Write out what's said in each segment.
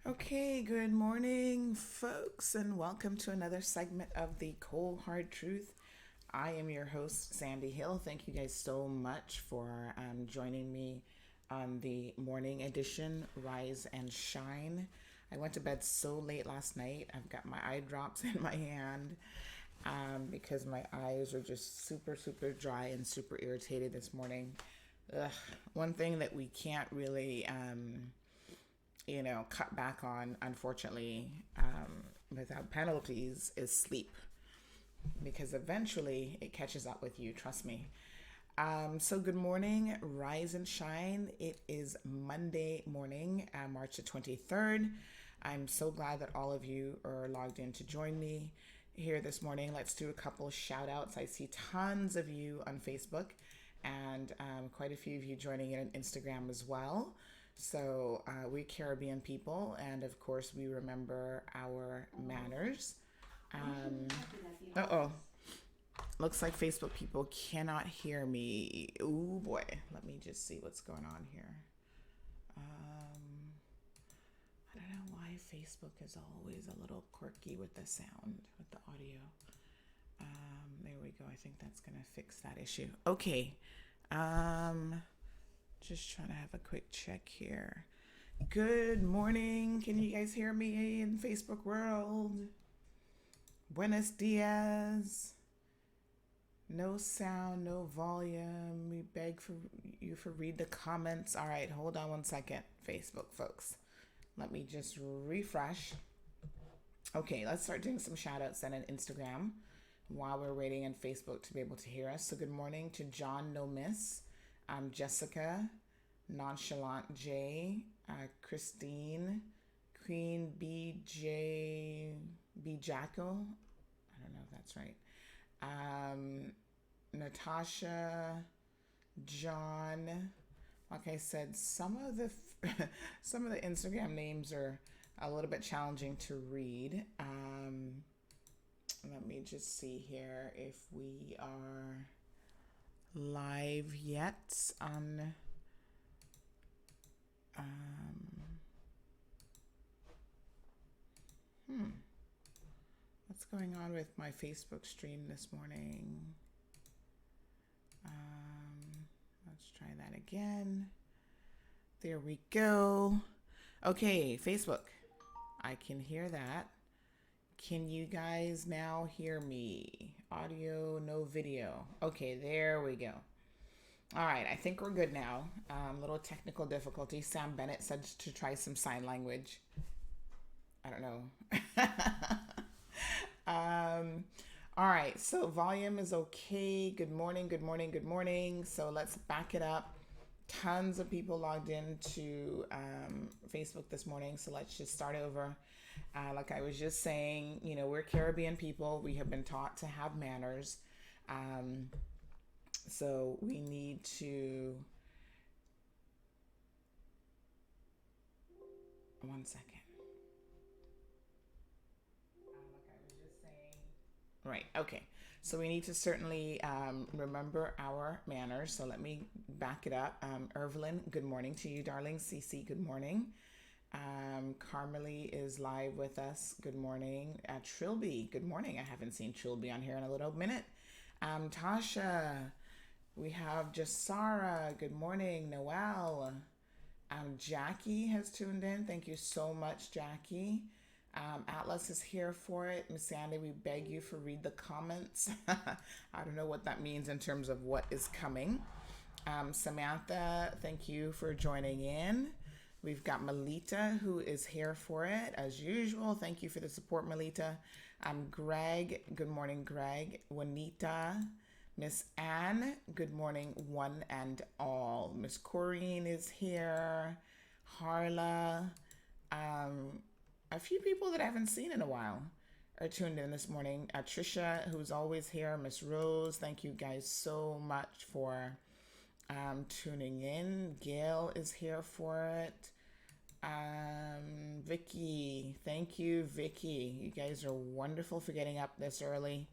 Okay, good morning, folks, and welcome to another segment of the Cold Hard Truth. I am your host, Sandy Hill. Thank you guys so much for joining me on the morning edition, Rise and Shine. I went to bed so late last night. I've got my eye drops in my hand because my eyes are just super, super dry and super irritated this morning. Ugh. One thing that we can't really cut back on, unfortunately, without penalties, is sleep. Because eventually it catches up with you, trust me. So good morning, rise and shine. It is Monday morning, March the 23rd. I'm so glad that all of you are logged in to join me here this morning. Let's do a couple shout outs. I see tons of you on Facebook and quite a few of you joining in on Instagram as well. So we Caribbean people, and of course we remember our manners. Uh-oh. Looks like Facebook people cannot hear me. Oh boy. Let me just see what's going on here. I don't know why Facebook is always a little quirky with the sound, with the audio. There we go. I think that's going to fix that issue. Okay. Just trying to have a quick check here. Good morning. Can you guys hear me in Facebook world? Buenos dias. No sound, no volume. We beg for you for read the comments. All right, hold on one second, Facebook folks. Let me just refresh. Okay, let's start doing some shout outs then on Instagram while we're waiting on Facebook to be able to hear us. So good morning to John No Miss, Jessica, Nonchalant J, Christine, Queen BJ, B Jacko. I don't know if that's right. Natasha, John. Like I said, some of the Instagram names are a little bit challenging to read. Let me just see here if we are live yet on what's going on with my Facebook stream this morning. Let's try that again. There we go. Okay, Facebook. I can hear that. Can you guys now hear me? Audio, no video. Okay, there we go. All right, I think we're good now. Little technical difficulty. Sam Bennett said to try some sign language. I don't know. All right, so volume is okay. Good morning, good morning, good morning. So let's back it up. Tons of people logged into Facebook this morning, so let's just start over. Like I was just saying, we're Caribbean people. We have been taught to have manners. So we need to... One second. Right, okay. So we need to certainly remember our manners. So let me back it up. Irvelyn, good morning to you, darling. Cece, good morning. Carmelie is live with us. Good morning. Trilby, good morning. I haven't seen Trilby on here in a little minute. Tasha, we have Jasara, good morning. Noel. Jackie has tuned in. Thank you so much, Jackie. Atlas is here for it. Miss Sandy, we beg you for read the comments. I don't know what that means in terms of what is coming. Samantha, thank you for joining in. We've got Melita, who is here for it as usual. Thank you for the support, Melita. Greg, good morning, Greg. Juanita, Miss Anne, good morning, one and all. Miss Corrine is here. Harla, a few people that I haven't seen in a while are tuned in this morning. Trisha, who's always here. Miss Rose, thank you guys so much for tuning in. Gail is here for it. Vicky, thank you, Vicky. You guys are wonderful for getting up this early.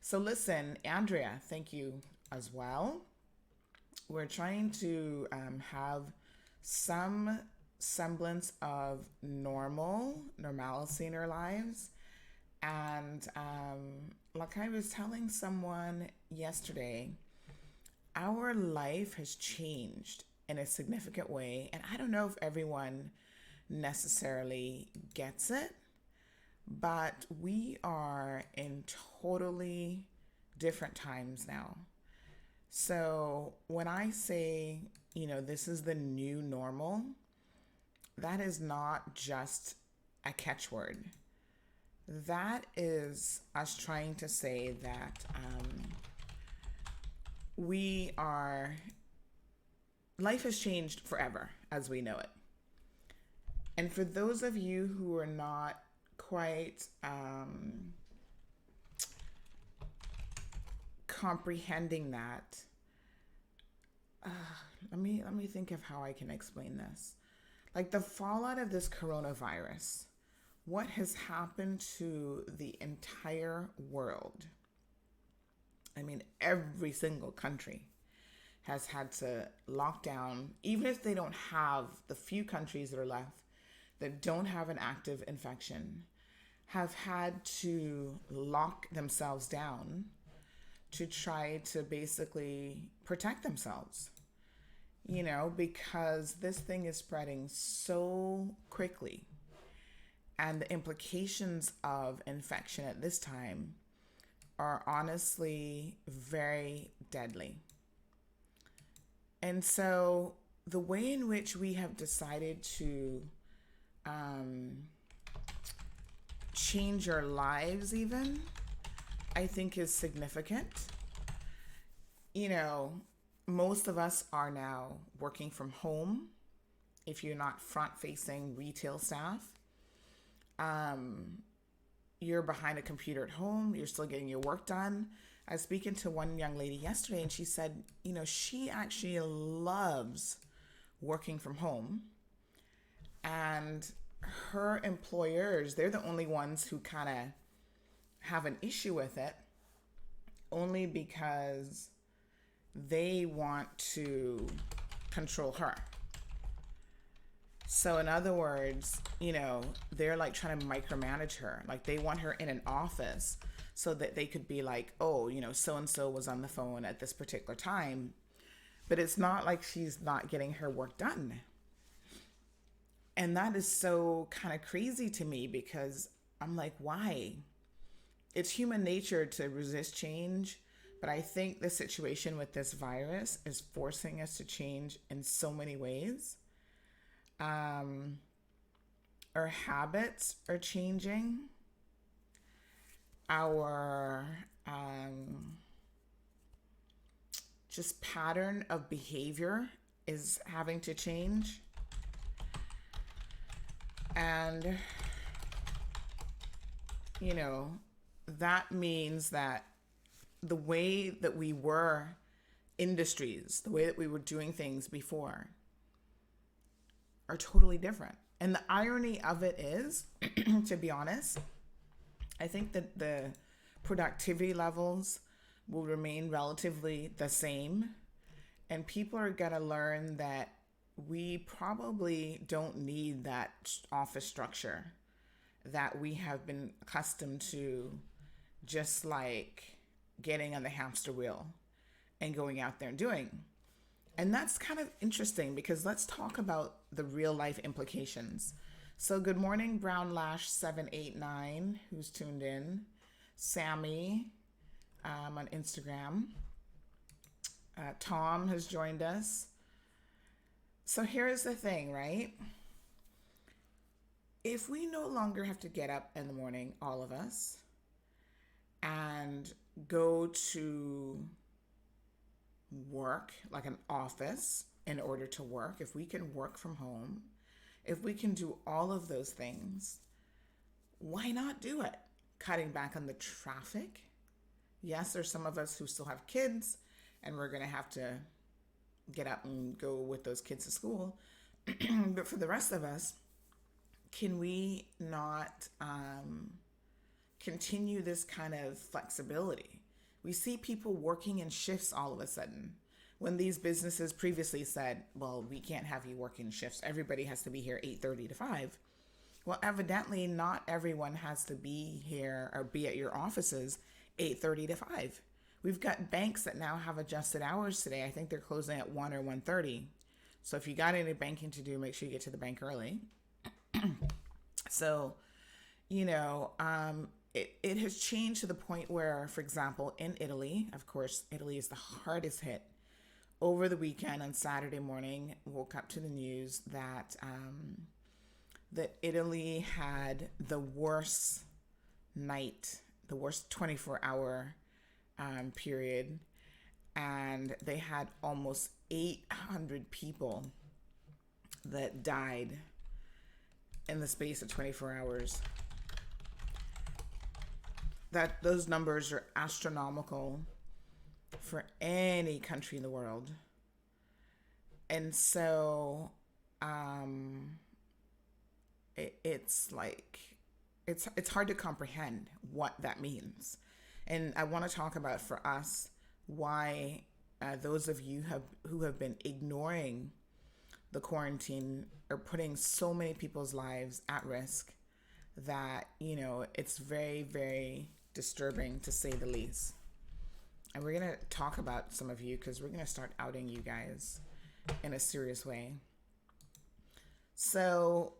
So listen, Andrea, thank you as well. We're trying to have some semblance of normalcy in our lives. And like I was telling someone yesterday, our life has changed in a significant way. And I don't know if everyone necessarily gets it, but we are in totally different times now. So when I say, this is the new normal, that is not just a catchword. That is us trying to say that we are, life has changed forever as we know it. And for those of you who are not quite comprehending that, let me think of how I can explain this. Like the fallout of this coronavirus, what has happened to the entire world? I mean, every single country has had to lock down, even if they don't have, the few countries that are left that don't have an active infection, have had to lock themselves down to try to basically protect themselves, because this thing is spreading so quickly. And the implications of infection at this time are honestly very deadly. And so the way in which we have decided to change our lives even, I think is significant. Most of us are now working from home. If you're not front-facing retail staff, you're behind a computer at home, you're still getting your work done. I was speaking to one young lady yesterday and she said, she actually loves working from home. And her employers, they're the only ones who kind of have an issue with it, only because they want to control her. So in other words, they're like trying to micromanage her. Like they want her in an office so that they could be like, oh, so-and-so was on the phone at this particular time. But it's not like she's not getting her work done. And that is so kind of crazy to me because I'm like, why? It's human nature to resist change. But I think the situation with this virus is forcing us to change in so many ways. Our habits are changing. Our just pattern of behavior is having to change. And, that means that the way that we were industries, the way that we were doing things before are totally different. And the irony of it is, to be honest, I think that the productivity levels will remain relatively the same. And people are going to learn that we probably don't need that office structure that we have been accustomed to, just like getting on the hamster wheel and going out there and doing. And that's kind of interesting because let's talk about the real life implications. So good morning, Brown Lash 789, who's tuned in. Sammy on Instagram. Tom has joined us. So here's the thing, right? If we no longer have to get up in the morning, all of us, and go to work, like an office, in order to work, if we can work from home, if we can do all of those things, why not do it? Cutting back on the traffic. Yes, there's some of us who still have kids, and we're going to have to get up and go with those kids to school. But for the rest of us, can we not continue this kind of flexibility? We see people working in shifts all of a sudden. When these businesses previously said, well, we can't have you working shifts, everybody has to be here 8:30 to 5. Well, evidently not everyone has to be here or be at your offices 8:30 to 5. We've got banks that now have adjusted hours today. I think they're closing at 1 or 1:30. So if you got any banking to do, make sure you get to the bank early. So, it has changed to the point where, for example, in Italy, of course, Italy is the hardest hit. Over the weekend on Saturday morning, woke up to the news that Italy had the worst night, the worst 24-hour period, and they had almost 800 people that died in the space of 24 hours. That those numbers are astronomical for any country in the world. And so it's like it's hard to comprehend what that means. And I want to talk about for us why those of you who have been ignoring the quarantine are putting so many people's lives at risk that, it's very, very disturbing to say the least. And we're going to talk about some of you because we're going to start outing you guys in a serious way. So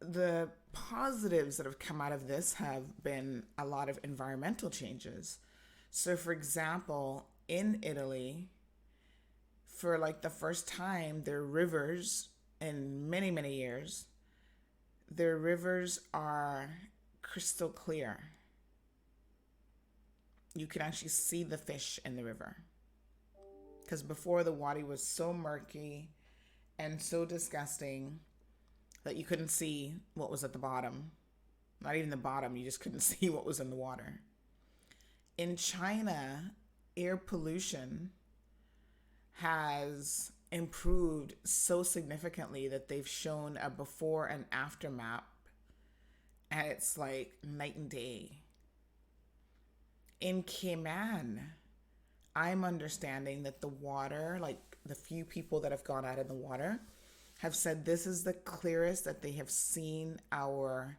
the positives that have come out of this have been a lot of environmental changes. So, for example, in Italy, for like the first time, their rivers in many, many years, their rivers are crystal clear. You can actually see the fish in the river. Because before, the water was so murky and so disgusting that you couldn't see what was at the bottom. Not even the bottom, you just couldn't see what was in the water. In China, air pollution has improved so significantly that they've shown a before and after map, and it's like night and day. In Cayman, I'm understanding that the water, like the few people that have gone out in the water, have said this is the clearest that they have seen our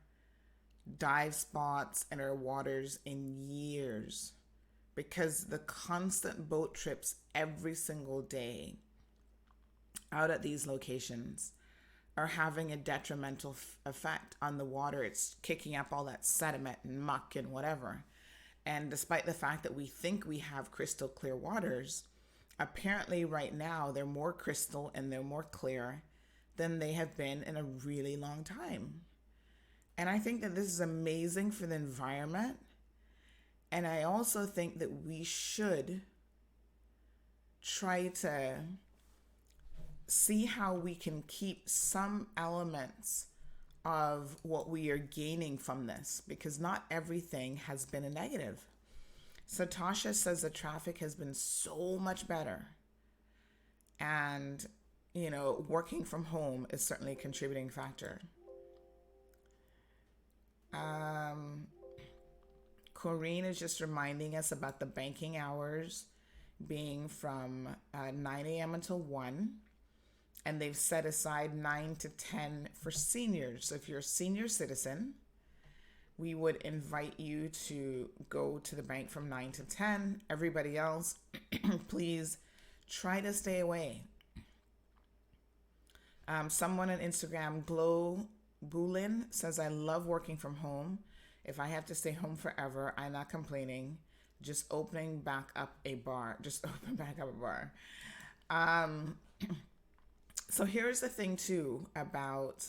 dive spots and our waters in years, because the constant boat trips every single day out at these locations are having a detrimental effect on the water. It's kicking up all that sediment and muck and whatever. And despite the fact that we think we have crystal clear waters, apparently right now they're more crystal and they're more clear than they have been in a really long time. And I think that this is amazing for the environment. And I also think that we should try to see how we can keep some elements of what we are gaining from this, because not everything has been a negative. So Tasha says the traffic has been so much better. And, working from home is certainly a contributing factor. Corrine is just reminding us about the banking hours being from 9 a.m. until 1. And they've set aside 9 to 10 for seniors. So if you're a senior citizen, we would invite you to go to the bank from 9 to 10. Everybody else, please try to stay away. Someone on Instagram, Glow Bulin, says, I love working from home. If I have to stay home forever, I'm not complaining. Just opening back up a bar. So here's the thing too about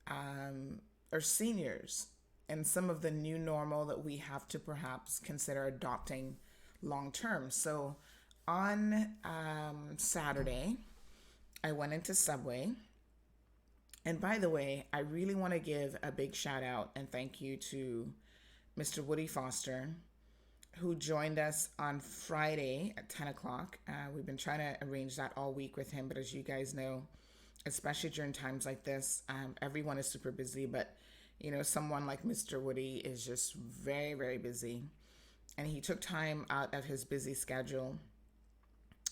our seniors and some of the new normal that we have to perhaps consider adopting long term. So on Saturday, I went into Subway. And by the way, I really want to give a big shout out and thank you to Mr. Woody Foster, who joined us on Friday at 10 o'clock. We've been trying to arrange that all week with him, but as you guys know, especially during times like this, everyone is super busy, but someone like Mr. Woody is just very, very busy. And he took time out of his busy schedule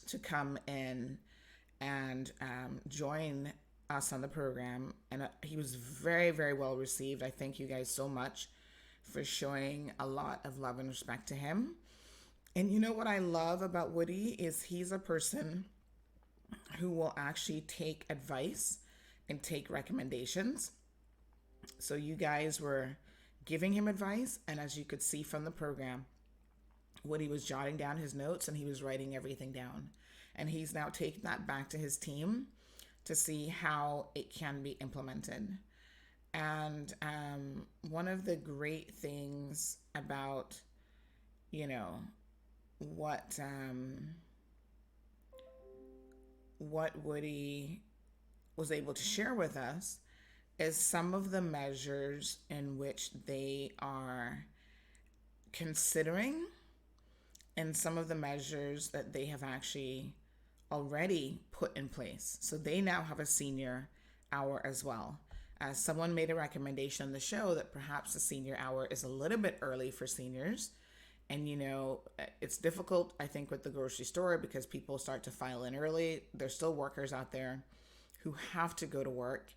to come in and join us on the program. And he was very, very well received. I thank you guys so much for showing a lot of love and respect to him. And you know what I love about Woody is he's a person who will actually take advice and take recommendations. So you guys were giving him advice, and as you could see from the program, Woody was jotting down his notes and he was writing everything down. And he's now taking that back to his team to see how it can be implemented. And one of the great things about, you know, what Woody was able to share with us is some of the measures in which they are considering and some of the measures that they have actually already put in place. So they now have a senior hour as well. Someone made a recommendation on the show that perhaps the senior hour is a little bit early for seniors. And, you know, it's difficult, I think, with the grocery store because people start to file in early. There's still workers out there who have to go to work.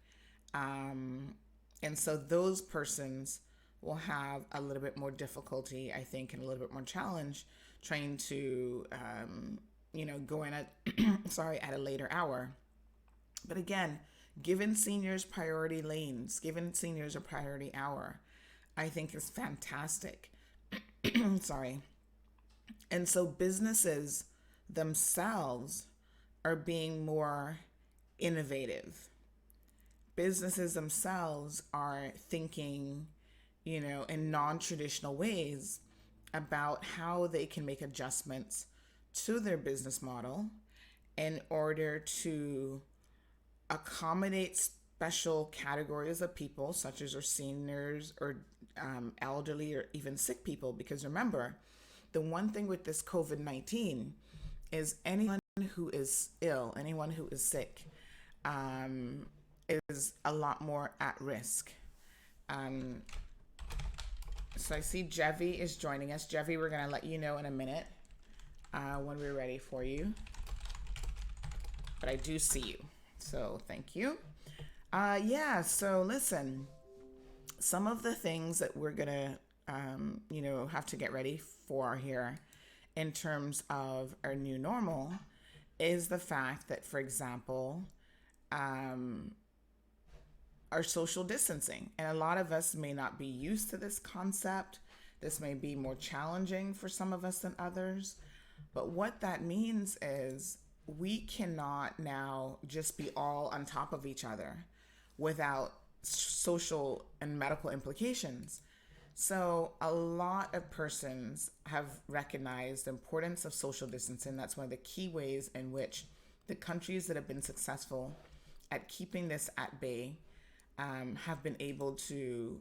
And so those persons will have a little bit more difficulty, I think, and a little bit more challenge trying to, go in at, at a later hour. But again, giving seniors priority lanes, giving seniors a priority hour, I think is fantastic. Sorry. And so businesses themselves are being more innovative. Businesses themselves are thinking, in non-traditional ways about how they can make adjustments to their business model in order to accommodate special categories of people, such as our seniors or elderly or even sick people. Because remember, the one thing with this COVID-19 is anyone who is ill, anyone who is sick, is a lot more at risk. So I see Jevi is joining us. Jevi, we're going to let you know in a minute when we're ready for you. But I do see you. So thank you. So listen, some of the things that we're going to, have to get ready for here in terms of our new normal is the fact that, for example, our social distancing. And a lot of us may not be used to this concept. This may be more challenging for some of us than others. But what that means is we cannot now just be all on top of each other without social and medical implications. So a lot of persons have recognized the importance of social distancing. That's one of the key ways in which the countries that have been successful at keeping this at bay have been able to